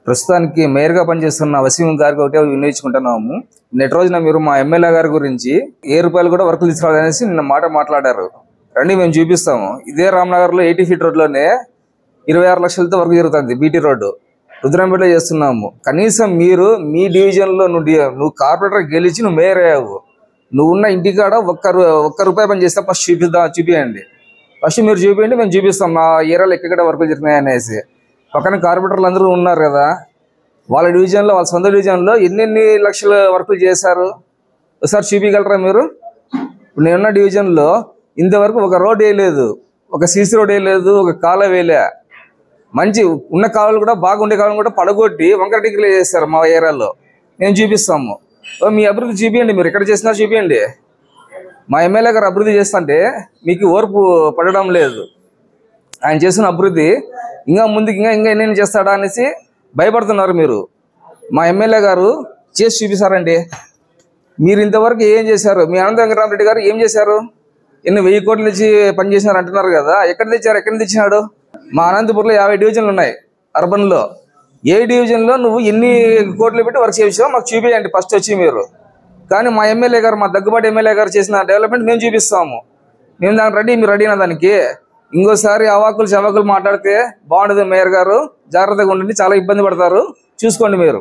ప్రస్తుతానికి మేయర్గా పనిచేస్తున్న వసీం గారికి ఒకటే వినియోగించుకుంటున్నాము. నేటి రోజున మీరు మా ఎమ్మెల్యే గారి గురించి ₹1000 కూడా వర్కులు తీసుకురావాలనేసి నిన్న మాట్లాడారు. రండి మేము చూపిస్తాము. ఇదే రామ్నగర్లో 80 ఫీట్ రోడ్లోనే 26 లక్షలతో వర్క్ జరుగుతుంది. బీటీ రోడ్డు రుద్రంపేటలో చేస్తున్నాము. కనీసం మీరు మీ డివిజన్లో నువ్వు కార్పొరేటర్ గెలిచి నువ్వు మేయర్ అయ్యావు. నువ్వు ఉన్న ఇంటికాడ ఒక్క రూపాయి పని చేస్తే ఫస్ట్ చూపియండి. ఫస్ట్ మీరు చూపించండి, మేము చూపిస్తాం మా ఏరియాలో ఎక్కడ వర్కులు జరుగుతున్నాయి అనేసి. పక్కన కార్పొరేటర్లు అందరూ ఉన్నారు కదా, వాళ్ళ డివిజన్లో వాళ్ళ సొంత డివిజన్లో ఎన్ని లక్షల వర్కులు చేశారు ఒకసారి చూపించగలరా మీరు? నేనున్న డివిజన్లో ఇంతవరకు ఒక రోడ్ వేయలేదు, ఒక సీసీ రోడ్ వేయలేదు, ఒక కాలువ వేయలే. మంచి ఉన్న కాలువలు కూడా బాగుండే కాలువలు కూడా పడగొట్టి వంకర టిక్కలు చేస్తారు మా ఏరియాలో. మేము చూపిస్తాము. మీ అభివృద్ధి చూపించండి, మీరు ఎక్కడ చేసినా చూపించండి. మా ఎమ్మెల్యే గారు అభివృద్ధి చేస్తుంటే మీకు ఓర్పు పడడం లేదు. ఆయన చేసిన అభివృద్ధి ఇంకా ముందుకు ఇంకా ఎన్ని చేస్తాడా అనేసి భయపడుతున్నారు మీరు. మా ఎమ్మెల్యే గారు చేసి చూపిస్తారండి. మీరు ఇంతవరకు ఏం చేశారు? మీ అనంత వెంకటరామరెడ్డి గారు ఏం చేశారు? 1000 కోట్లు ఇచ్చి పనిచేసినారు అంటున్నారు కదా, ఎక్కడ తెచ్చినాడు? మా అనంతపూర్లో 50 డివిజన్లు ఉన్నాయి అర్బన్లో. ఏ డివిజన్లో నువ్వు ఎన్ని కోట్లు పెట్టి వర్క్ చేసావో మాకు చూపించండి ఫస్ట్ వచ్చి మీరు. కానీ మా ఎమ్మెల్యే గారు, మా దగ్గుబాటి ఎమ్మెల్యే గారు చేసిన డెవలప్మెంట్ మేము చూపిస్తాము. మేము దానికి మీరు రెడీ అయిన దానికి. ఇంకోసారి అవాకులు చవాకులు మాట్లాడితే బాగుండదు. మేయర్ గారు జాగ్రత్తగా ఉండండి, చాలా ఇబ్బంది పడతారు, చూసుకోండి మీరు.